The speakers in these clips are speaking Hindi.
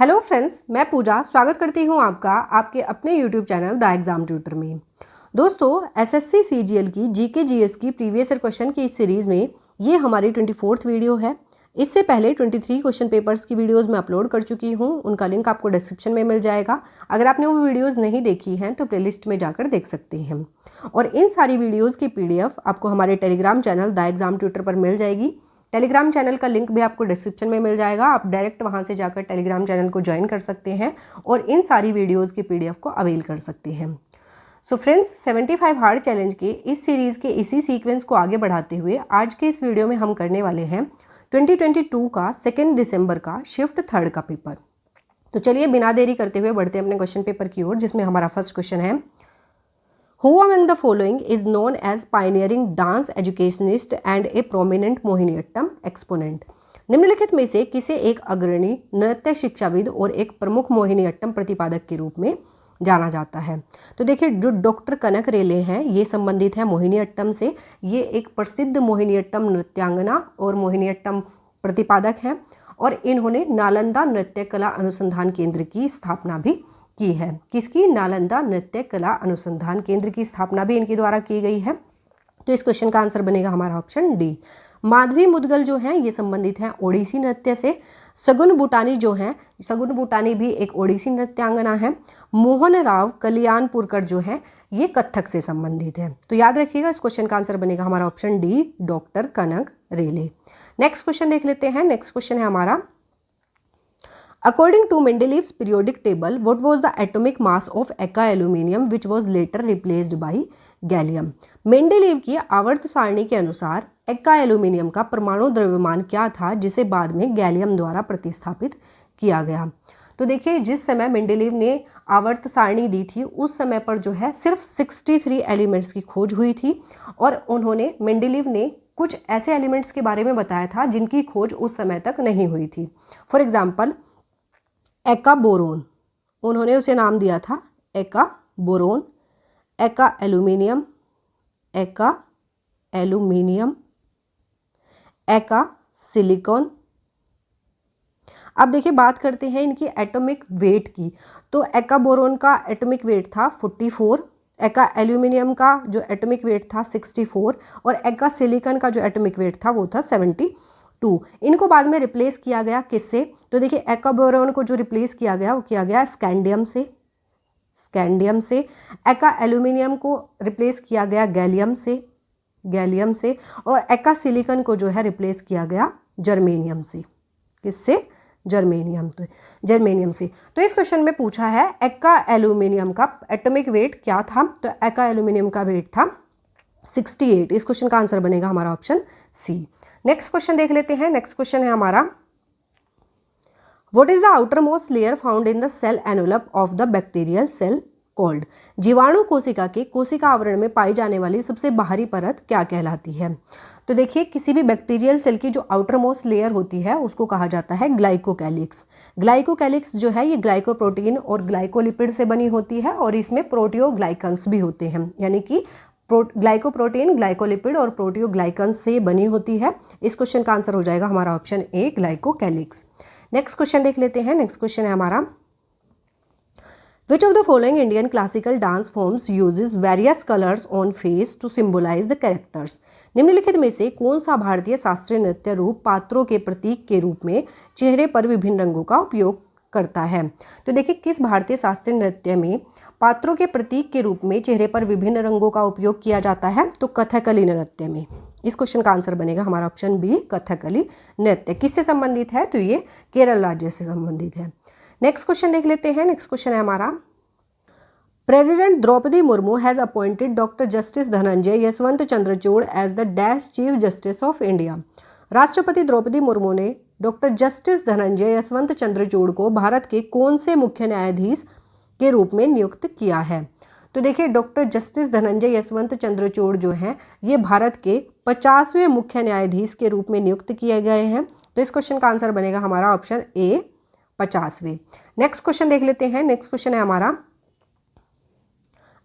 हेलो फ्रेंड्स, मैं पूजा स्वागत करती हूँ आपका आपके अपने YouTube channel the exam tutor में। दोस्तों, एसएससी सीजीएल की जीके जीएस की प्रीवियस ईयर क्वेश्चन की इस सीरीज़ में ये हमारी 24th वीडियो है। इससे पहले 23 क्वेश्चन पेपर्स की वीडियोस मैं अपलोड कर चुकी हूँ, उनका लिंक आपको डिस्क्रिप्शन में मिल जाएगा। अगर आपने वो वीडियोस नहीं देखी हैं तो प्लेलिस्ट में जाकर देख सकते हैं। और इन सारी वीडियोज़ की PDF आपको हमारे Telegram channel the exam tutor पर मिल जाएगी। टेलीग्राम चैनल का लिंक भी आपको डिस्क्रिप्शन में मिल जाएगा। आप डायरेक्ट वहां से जाकर टेलीग्राम चैनल को ज्वाइन कर सकते हैं और इन सारी वीडियोस की PDF को अवेल कर सकते हैं। सो फ्रेंड्स, 75 हार्ड चैलेंज के इस सीरीज़ के इसी सीक्वेंस को आगे बढ़ाते हुए आज के इस वीडियो में हम करने वाले हैं 2022 का 2 दिसंबर का शिफ्ट 3 का पेपर। तो चलिए बिना देरी करते हुए बढ़ते हैं अपने क्वेश्चन पेपर की ओर, जिसमें हमारा फर्स्ट क्वेश्चन है, Who among the following is known as pioneering dance educationist and a prominent Mohiniyattam exponent? निम्नलिखित में से किसे एक अग्रणी नृत्य शिक्षाविद और एक प्रमुख मोहिनीअट्टम प्रतिपादक के रूप में जाना जाता है? तो देखिए, जो डॉक्टर कनक रेले हैं ये संबंधित है मोहिनीअट्टम से। ये एक प्रसिद्ध मोहिनीअट्टम नृत्यांगना और मोहिनीअट्टम प्रतिपादक हैं और इन्होंने नालंदा नृत्य कला अनुसंधान केंद्र की स्थापना भी की है। किसकी? नालंदा नृत्य कला अनुसंधान केंद्र की स्थापना भी इनके द्वारा की गई है। तो इस क्वेश्चन का आंसर बनेगा हमारा ऑप्शन डी। माधवी मुदगल जो हैं ये संबंधित हैं ओडिसी नृत्य से। सगुन बुटानी जो हैं, सगुन बुटानी भी एक ओडिसी नृत्यांगना है। मोहन राव कल्याणपुरकर जो हैं ये कथक से संबंधित है। तो याद रखिएगा, इस क्वेश्चन का आंसर बनेगा हमारा ऑप्शन डी, डॉक्टर कनक रेले। नेक्स्ट क्वेश्चन देख लेते हैं। नेक्स्ट क्वेश्चन है हमारा, According to Mendeleev's periodic table, what was the atomic mass of Eka aluminium which was later replaced by gallium? Mendeleev की आवर्त सारणी के अनुसार एक्का एल्यूमिनियम का परमाणु द्रव्यमान क्या था जिसे बाद में गैलियम द्वारा प्रतिस्थापित किया गया? तो देखिए, जिस समय मेंडेलीव ने आवर्त सारणी दी थी उस समय पर जो है सिर्फ 63 एलिमेंट्स की खोज हुई थी और उन्होंने मेंडेलीव ने कुछ ऐसे एलिमेंट्स के बारे में बताया था जिनकी खोज उस समय तक नहीं हुई थी। फॉर एग्जाम्पल, एका बोरोन, उन्होंने उसे नाम दिया था एका बोरोन, एका एल्यूमिनियम, एका एल्यूमिनियम, एका सिलिकॉन। अब देखिए, बात करते हैं इनकी एटॉमिक वेट की। तो एका बोरोन का एटॉमिक वेट था 44, एका एल्यूमिनियम का जो एटॉमिक वेट था 64 और एका सिलिकॉन का जो एटॉमिक वेट था वो था 72। इनको बाद में रिप्लेस किया गया किससे? तो देखिए, एका बोरोन को जो रिप्लेस किया गया वो किया गया स्कैंडियम से, स्कैंडियम से। एका एल्यूमिनियम को रिप्लेस किया गया गैलियम से, गैलियम से। और एका सिलिकॉन को जो है रिप्लेस किया गया जर्मेनियम से। किससे? जर्मेनियम, तो जर्मेनियम से। तो इस क्वेश्चन में पूछा है एका एल्यूमिनियम का एटॉमिक वेट क्या था? तो एका एल्यूमिनियम का वेट था 68। इस क्वेश्चन का आंसर बनेगा हमारा ऑप्शन सी। नेक्स्ट क्वेश्चन देख लेते हैं। नेक्स्ट क्वेश्चन है हमारा, what is the outer most layer found in the cell envelope of the bacterial cell called? जीवाणु कोशिका के कोशिका आवरण में पाई जाने वाली सबसे बाहरी परत क्या कहलाती है? तो देखिए, किसी भी बैक्टीरियल सेल की जो आउटर मोस्ट लेयर होती है उसको कहा जाता है ग्लाइकोकैलिक्स। ग्लाइकोकैलिक्स जो है ये ग्लाइकोप्रोटीन और ग्लाइकोलिपिड से बनी होती है और इसमें प्रोटियोग्लाइकन्स भी होते हैं, यानी कि ग्लाइकोप्रोटीन, ग्लाइकोलिपिड और प्रोटियोग्लाइकन्स से बनी होती है। इस क्वेश्चन का आंसर हो जाएगा हमारा option A, glycocalyx. Next question देख लेते हैं। नेक्स्ट क्वेश्चन है हमारा, Which of the following Indian classical dance forms uses various colors on face to symbolize the characters? निम्नलिखित में से कौन सा भारतीय शास्त्रीय नृत्य रूप पात्रों के प्रतीक के रूप में चेहरे पर विभिन्न रंगों का उपयोग करता है? तो देखिए, किस भारतीय शास्त्रीय नृत्य में पात्रों के प्रतीक के रूप में चेहरे पर विभिन्न रंगों का उपयोग किया जाता है? तो कथकली नृत्य में। इस क्वेश्चन का आंसर बनेगा हमारा ऑप्शन बी, कथकली नृत्य। किससे संबंधित है? तो ये केरल राज्य से संबंधित है। नेक्स्ट क्वेश्चन देख लेते हैं। नेक्स्ट क्वेश्चन है हमारा, president Draupadi Murmu has appointed doctor justice Dhananjaya Yeshwant Chandrachud as the dash chief justice of India. राष्ट्रपति द्रौपदी मुर्मू ने डॉक्टर जस्टिस धनंजय यशवंत चंद्रचूड़ को भारत के कौन से मुख्य न्यायाधीश के रूप में नियुक्त किया है? तो देखिए, डॉक्टर जस्टिस धनंजय यशवंत चंद्रचूड़ जो हैं ये भारत के 50वें मुख्य न्यायाधीश के रूप में नियुक्त किए गए हैं। तो इस क्वेश्चन का आंसर बनेगा हमारा ऑप्शन ए, 50वें। नेक्स्ट क्वेश्चन देख लेते हैं। नेक्स्ट क्वेश्चन है हमारा,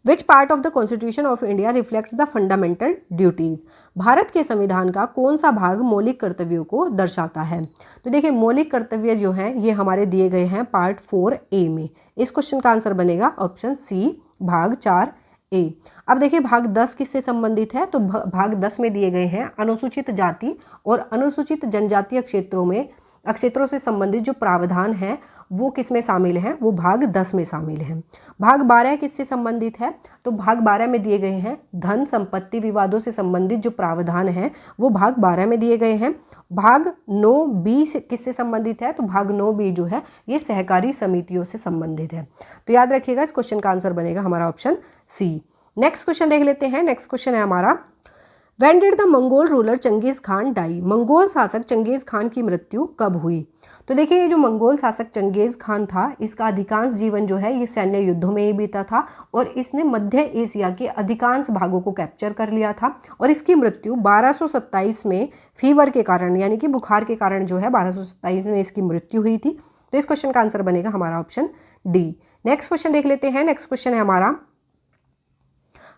which part of the constitution of India reflects the fundamental duties, Bharat के संविधान का कौन सा भाग मौलिक कर्तव्यों को दर्शाता है। तो देखिए मौलिक कर्तव्य जो हैं ये हमारे दिए गए हैं पार्ट 4A में। इस क्वेश्चन का आंसर बनेगा ऑप्शन सी, भाग 4A। अब देखिए भाग 10 किससे संबंधित है, तो भाग 10 में दिए गए हैं अनुसूचित जाति और अनुसूचित जनजातीय क्षेत्रों से संबंधित जो प्रावधान हैं वो किस में शामिल हैं, वो भाग 10 में शामिल हैं। भाग 12 किससे संबंधित है, तो भाग 12 में दिए गए हैं धन संपत्ति विवादों से संबंधित जो प्रावधान हैं वो भाग 12 में दिए गए हैं। भाग 9B से किससे संबंधित है, तो भाग 9B जो है ये सहकारी समितियों से संबंधित है। तो याद रखिएगा इस क्वेश्चन का आंसर बनेगा हमारा ऑप्शन सी। नेक्स्ट क्वेश्चन देख लेते हैं। नेक्स्ट क्वेश्चन है हमारा, When did the Mongol ruler Genghis Khan die, Mongol शासक चंगेज खान की मृत्यु कब हुई। तो देखिए ये जो मंगोल शासक चंगेज खान था इसका अधिकांश जीवन जो है ये सैन्य युद्धों में ही बीता था और इसने मध्य एशिया के अधिकांश भागों को कैप्चर कर लिया था और इसकी मृत्यु 1227 में फीवर के कारण यानी कि बुखार के कारण जो है 1227 में इसकी मृत्यु हुई थी। तो इस क्वेश्चन का आंसर बनेगा हमारा ऑप्शन डी। नेक्स्ट क्वेश्चन देख लेते हैं। नेक्स्ट क्वेश्चन है हमारा,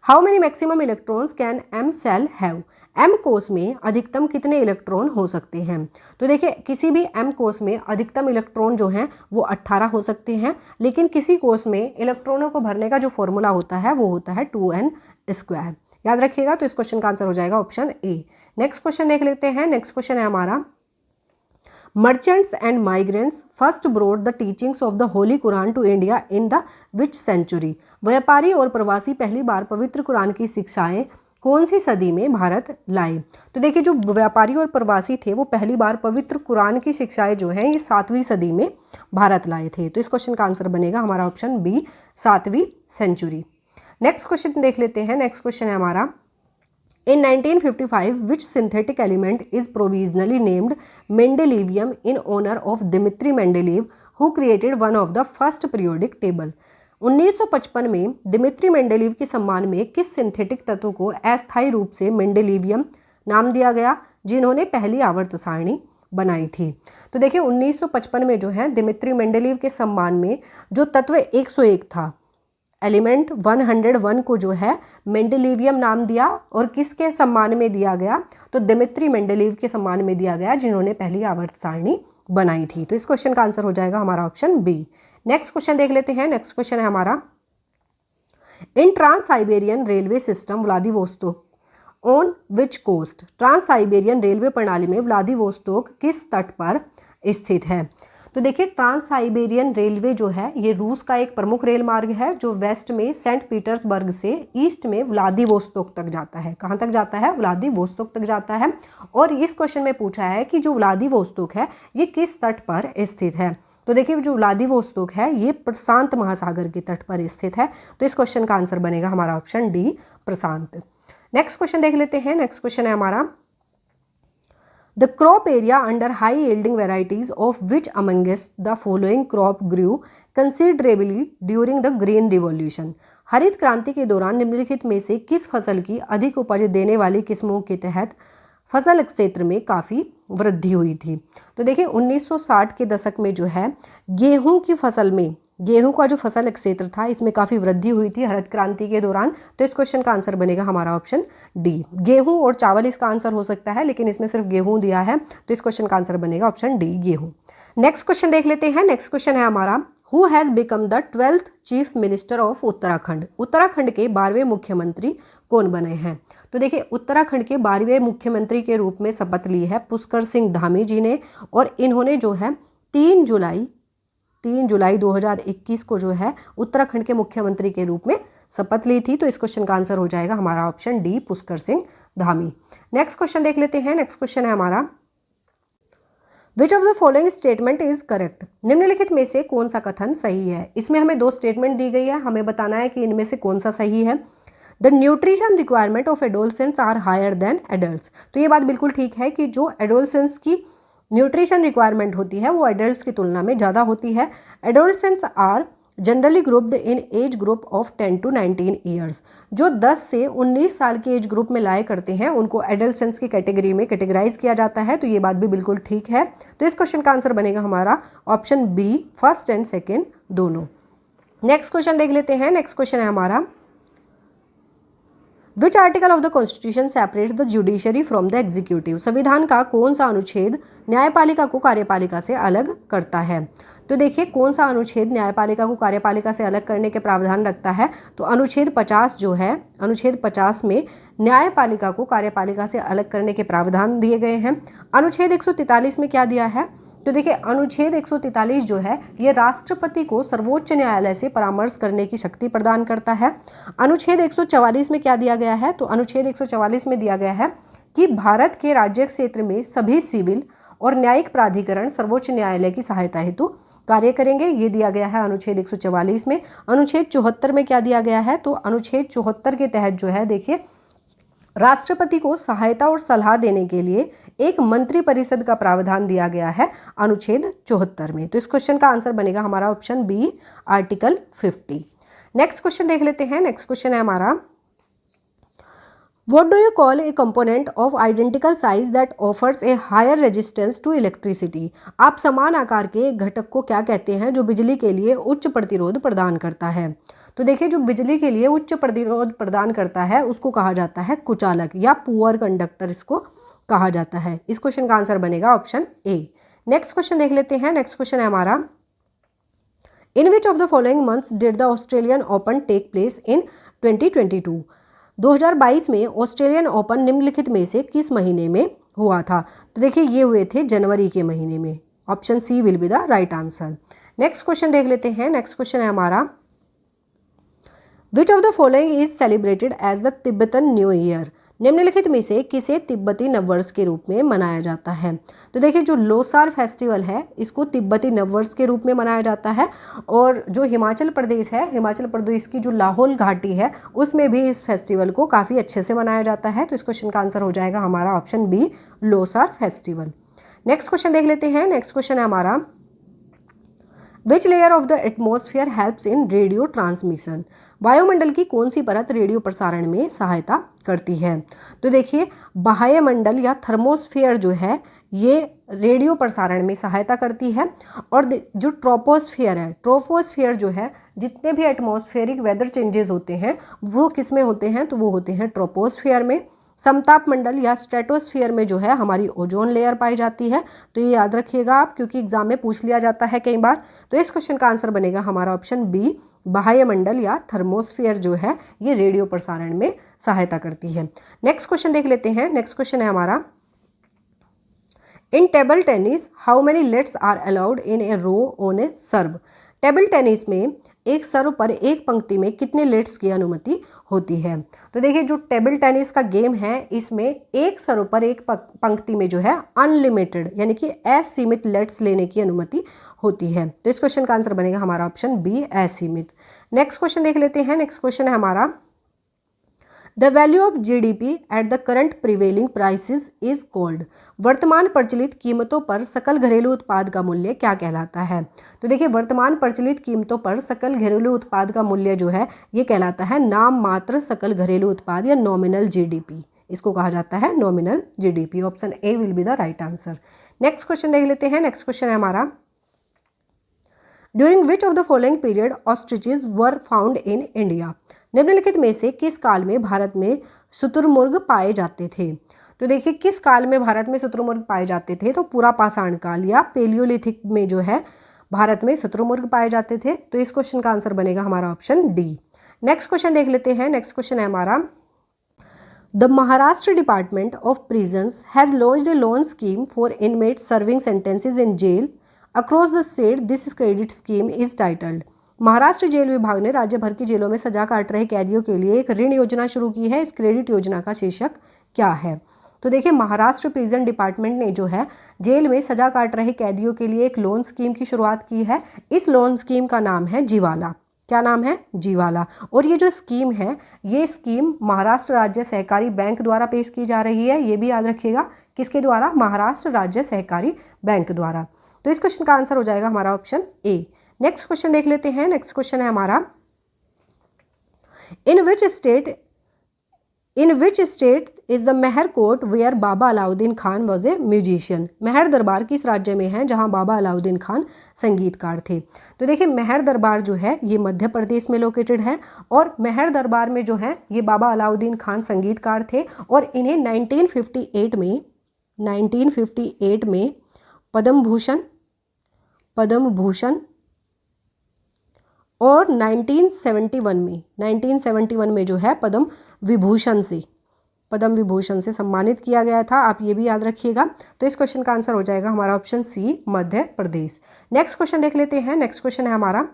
how many maximum electrons can M shell have, M कोष में अधिकतम कितने इलेक्ट्रॉन हो सकते हैं। तो देखिए किसी भी एम कोष में अधिकतम इलेक्ट्रॉन जो हैं वो 18 हो सकते हैं, लेकिन किसी कोष में इलेक्ट्रॉनों को भरने का जो फॉर्मूला होता है वो होता है 2n²। याद रखिएगा। तो इस क्वेश्चन का आंसर हो जाएगा ऑप्शन ए। नेक्स्ट क्वेश्चन देख लेते हैं। नेक्स्ट क्वेश्चन है हमारा, Merchants and migrants first brought the teachings of the Holy Quran to India in the which century? व्यापारी और प्रवासी पहली बार पवित्र कुरान की शिक्षाएं कौन सी सदी में भारत लाए। तो देखिए जो व्यापारी और प्रवासी थे वो पहली बार पवित्र कुरान की शिक्षाएं जो हैं ये 7वीं सदी में भारत लाए थे। तो इस क्वेश्चन का आंसर बनेगा हमारा ऑप्शन बी, 7वीं सेंचुरी। नेक्स्ट क्वेश्चन देख लेते हैं। नेक्स्ट क्वेश्चन है हमारा, In 1955, which synthetic element is provisionally named Mendelevium in honor of Dmitry Mendeleev, who created one of the first periodic table? 1955 में दिमित्री मेंडेलीव के सम्मान में किस सिंथेटिक तत्व को अस्थायी रूप से मेंडेलीवियम नाम दिया गया, जिन्होंने पहली आवर्त सारणी बनाई थी। तो देखिए 1955 में जो है दिमित्री मेंडेलीव के सम्मान में जो तत्व 101 था, एलिमेंट 101 को जो है मेंडेलीवियम नाम दिया और किसके सम्मान में दिया गया, तो दिमित्री मेंडेलीव के सम्मान में दिया गया जिन्होंने पहली आवर्त सारणी बनाई थी। तो इस क्वेश्चन का आंसर हो जाएगा हमारा ऑप्शन बी। नेक्स्ट क्वेश्चन देख लेते हैं। नेक्स्ट क्वेश्चन है हमारा, in Trans Siberian railway system Vladivostok on which coast, Trans Siberian railway प्रणाली में व्लादिवोस्तोक किस तट पर स्थित है। तो देखिए ट्रांस साइबेरियन रेलवे जो है ये रूस का एक प्रमुख रेल मार्ग है जो वेस्ट में सेंट पीटर्सबर्ग से ईस्ट में व्लादिवोस्तोक तक जाता है। कहाँ तक जाता है, व्लादिवोस्तोक तक जाता है। और इस क्वेश्चन में पूछा है कि जो व्लादिवोस्तोक है ये किस तट पर स्थित है। तो देखिए जो व्लादिवोस्तोक है ये प्रशांत महासागर के तट पर स्थित है। तो इस क्वेश्चन का आंसर बनेगा हमारा ऑप्शन डी, प्रशांत। नेक्स्ट क्वेश्चन देख लेते हैं। नेक्स्ट क्वेश्चन है हमारा, The crop area under high yielding varieties of which amongst the following crop grew considerably during the Green Revolution? हरित क्रांति के दौरान निम्नलिखित में से किस फसल की अधिक उपज देने वाली किस्मों के तहत फसल क्षेत्र में काफ़ी वृद्धि हुई थी। तो देखिए 1960 के दशक में जो है गेहूं की फसल में, गेहूं का जो फसल क्षेत्र था इसमें काफ़ी वृद्धि हुई थी हरित क्रांति के दौरान। तो इस क्वेश्चन का आंसर बनेगा हमारा ऑप्शन डी। गेहूं और चावल इसका आंसर हो सकता है लेकिन इसमें सिर्फ गेहूं दिया है, तो इस क्वेश्चन का आंसर बनेगा ऑप्शन डी, गेहूं। नेक्स्ट क्वेश्चन देख लेते हैं। नेक्स्ट क्वेश्चन है हमारा, who has become the 12th chief minister of Uttarakhand, Uttarakhand के 12वें मुख्यमंत्री कौन बने हैं। तो देखिए उत्तराखंड के 12वें मुख्यमंत्री के रूप में शपथ ली है पुष्कर सिंह धामी जी ने और इन्होंने जो है 3 जुलाई 2021 को जो है उत्तराखंड के मुख्यमंत्री के रूप में शपथ ली थी। तो इस क्वेश्चन का आंसर हो जाएगा हमारा option D, Pushkar Singh Dhami. Next question देख लेते हैं। नेक्स्ट क्वेश्चन है हमारा, which of the following statement is correct, निम्नलिखित में से कौन सा कथन सही है। इसमें हमें 2 स्टेटमेंट दी गई है, हमें बताना है कि इनमें से कौन सा सही है। The nutrition requirement of adolescence are higher than adults, तो ये बात बिल्कुल ठीक है कि जो एडोलसेंस की न्यूट्रिशन रिक्वायरमेंट होती है वो एडल्ट्स की तुलना में ज़्यादा होती है। Adolescence are generally grouped in age group of 10 to 19 years, जो 10 से 19 साल के एज ग्रुप में लाए करते हैं उनको एडोलसेंस की कैटेगरी में कैटेगराइज किया जाता है। तो ये बात भी बिल्कुल ठीक है। तो इस क्वेश्चन का आंसर बनेगा हमारा option B, first and second दोनों। नेक्स्ट क्वेश्चन देख लेते हैं। नेक्स्ट क्वेश्चन है हमारा, which article of the constitution separate the judiciary from the executive, संविधान का कौन सा अनुच्छेद न्यायपालिका को कार्यपालिका से अलग करता है। तो देखिए कौन सा अनुच्छेद न्यायपालिका को कार्यपालिका से अलग करने के प्रावधान रखता है, तो अनुच्छेद 50 जो है, अनुच्छेद 50 में न्यायपालिका को कार्यपालिका से अलग करने के प्रावधान दिए गए हैं। अनुच्छेद 143 में क्या दिया है, तो देखिए अनुच्छेद 143 जो है ये राष्ट्रपति को सर्वोच्च न्यायालय से परामर्श करने की शक्ति प्रदान करता है। अनुच्छेद 144 में क्या दिया गया है, तो अनुच्छेद 144 में दिया गया है कि भारत के राज्य क्षेत्र में सभी सिविल और न्यायिक प्राधिकरण सर्वोच्च न्यायालय की सहायता हेतु कार्य करेंगे, ये दिया गया है अनुच्छेद 144 में। अनुच्छेद 74 में क्या दिया गया है, तो अनुच्छेद 74 के तहत जो है देखिए राष्ट्रपति को सहायता और सलाह देने के लिए एक मंत्री परिषद का प्रावधान दिया गया है अनुच्छेद 74 में। तो इस क्वेश्चन का आंसर बनेगा हमारा option B, article 50। Next question देख लेते हैं। नेक्स्ट क्वेश्चन है हमारा, What do you call a component of identical size that offers a higher resistance to electricity? आप समान आकार के एक घटक को क्या कहते हैं जो बिजली के लिए उच्च प्रतिरोध प्रदान करता है। तो देखिए जो बिजली के लिए उच्च प्रतिरोध प्रदान करता है उसको कहा जाता है कुचालक या पुअर कंडक्टर, इसको कहा जाता है। इस क्वेश्चन का आंसर बनेगा ऑप्शन ए। नेक्स्ट क्वेश्चन देख लेते हैं। नेक्स्ट क्वेश्चन है हमारा, in which of the following months did the Australian Open take place in 2022? 2022 में ऑस्ट्रेलियन ओपन निम्नलिखित में से किस महीने में हुआ था? तो देखिए ये हुए थे जनवरी के महीने में। Option C will be the right answer. Next question देख लेते हैं। नेक्स्ट क्वेश्चन है हमारा, which of the following is celebrated as the Tibetan new year? निम्नलिखित में से किसे तिब्बती नववर्ष के रूप में मनाया जाता है? तो देखिए जो लोसार फेस्टिवल है इसको तिब्बती नववर्ष के रूप में मनाया जाता है। और जो हिमाचल प्रदेश है, हिमाचल प्रदेश की जो लाहौल घाटी है उसमें भी इस फेस्टिवल को काफ़ी अच्छे से मनाया जाता है। तो इस क्वेश्चन का आंसर हो जाएगा हमारा option B, Losar festival. Next question देख लेते हैं। नेक्स्ट क्वेश्चन है हमारा, which layer of the atmosphere helps in radio transmission? वायुमंडल की कौन सी परत रेडियो प्रसारण में सहायता करती है? तो देखिए बाह्य मंडल या थर्मोस्फेयर जो है ये रेडियो प्रसारण में सहायता करती है। और जो ट्रोपोस्फेयर है, ट्रोपोस्फेयर जो है जितने भी एटमॉस्फेरिक वेदर चेंजेस होते हैं वो किस में होते हैं, तो वो होते हैं ट्रोपोस्फेयर में। समताप मंडल या स्ट्रेटोस्फेयर में जो है हमारी ओजोन लेयर पाई जाती है। तो ये याद रखिएगा आप, क्योंकि एग्जाम में पूछ लिया जाता है कई बार। तो इस क्वेश्चन का आंसर बनेगा हमारा ऑप्शन बी, बाह्य मंडल या थर्मोस्फेयर जो है ये रेडियो प्रसारण में सहायता करती है। नेक्स्ट क्वेश्चन देख लेते हैं। नेक्स्ट क्वेश्चन है हमारा, in table tennis how many lets are allowed in a row on a serve? Table tennis में एक सर्व पर एक पंक्ति में कितने लेट्स की अनुमति होती है? तो देखिए जो टेबल टेनिस का गेम है इसमें एक सर्व पर एक पंक्ति में जो है अनलिमिटेड यानी कि असीमित लेट्स लेने की अनुमति होती है। तो इस क्वेश्चन का आंसर बनेगा हमारा ऑप्शन बी, असीमित। नेक्स्ट क्वेश्चन देख लेते हैं। नेक्स्ट क्वेश्चन है हमारा, the value of GDP at the current prevailing prices is called? वर्तमान प्रचलित कीमतों पर सकल घरेलू उत्पाद का मूल्य क्या कहलाता है? तो देखिए वर्तमान प्रचलित कीमतों पर सकल घरेलू उत्पाद का मूल्य जो है ये कहलाता है नाम मात्र सकल घरेलू उत्पाद या नॉमिनल जीडीपी, इसको कहा जाता है nominal GDP. Option A will be the right answer. Next question देख लेते हैं। नेक्स्ट क्वेश्चन है हमारा, during which of the following period ostriches were found in India? निम्नलिखित में से किस काल में भारत में शुतुरमुर्ग पाए जाते थे? तो देखिए किस काल में भारत में शुतुरमुर्ग पाए जाते थे? तो पूरा पाषाण काल या पेलियोलिथिक में जो है भारत में शुतुरमुर्ग पाए जाते थे। तो इस क्वेश्चन का आंसर बनेगा हमारा ऑप्शन डी। नेक्स्ट क्वेश्चन देख लेते हैं। नेक्स्ट क्वेश्चन है हमारा, the Maharashtra department of prisons has launched a loan scheme for inmates serving sentences in jail across the state. This credit scheme is titled. Maharashtra jail विभाग ने राज्य भर की जेलों में सजा काट रहे कैदियों के लिए एक ऋण योजना शुरू की है। इस क्रेडिट योजना का शीर्षक क्या है? तो देखिए महाराष्ट्र प्रिजन डिपार्टमेंट ने जो है जेल में सजा काट रहे कैदियों के लिए एक लोन स्कीम की शुरुआत की है। इस लोन स्कीम का नाम है जीवाला। क्या नाम है? जीवाला। और ये जो स्कीम है ये स्कीम महाराष्ट्र राज्य सहकारी बैंक द्वारा पेश की जा रही है। ये भी याद रखिएगा, किसके द्वारा? महाराष्ट्र राज्य सहकारी बैंक द्वारा। तो इस क्वेश्चन का आंसर हो जाएगा हमारा ऑप्शन ए। नेक्स्ट क्वेश्चन देख लेते हैं। नेक्स्ट क्वेश्चन है हमारा, in which state in which state is the Maihar court where Baba Alauddin Khan was a musician. Maihar दरबार किस राज्य में है जहां बाबा अलाउद्दीन खान संगीतकार थे। तो देखिए मेहर दरबार जो है ये मध्य प्रदेश में लोकेटेड है और मेहर दरबार में जो है ये बाबा अलाउद्दीन खान संगीतकार थे और इन्हें 1958 में पद्म भूषण और 1971 में जो है पद्म विभूषण से सम्मानित किया गया था। आप ये भी याद रखिएगा। तो इस क्वेश्चन का आंसर हो जाएगा हमारा option C, Madhya Pradesh. Next question देख लेते हैं। नेक्स्ट क्वेश्चन है हमारा,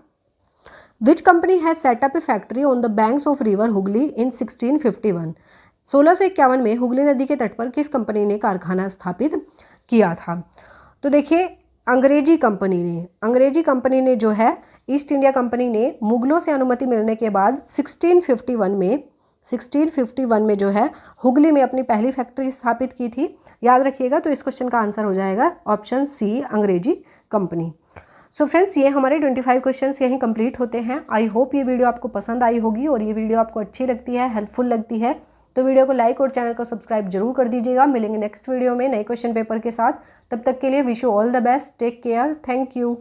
which company has set up a factory on the banks of river Hooghly in 1651। 1651 में हुगली नदी के तट पर किस कंपनी ने कारखाना स्थापित किया था। तो देखिए अंग्रेजी कंपनी ने जो है ईस्ट इंडिया कंपनी ने मुगलों से अनुमति मिलने के बाद 1651 में जो है हुगली में अपनी पहली फैक्ट्री स्थापित की थी। याद रखिएगा। तो इस क्वेश्चन का आंसर हो जाएगा ऑप्शन सी, अंग्रेजी कंपनी। सो फ्रेंड्स, ये हमारे 25 क्वेश्चंस यहीं कंप्लीट होते हैं। आई होप ये वीडियो आपको पसंद आई होगी और ये वीडियो आपको अच्छी लगती है, हेल्पफुल लगती है तो वीडियो को लाइक और चैनल को सब्सक्राइब जरूर कर दीजिएगा। मिलेंगे नेक्स्ट वीडियो में नए क्वेश्चन पेपर के साथ। तब तक के लिए wish you all the best, take care, thank you.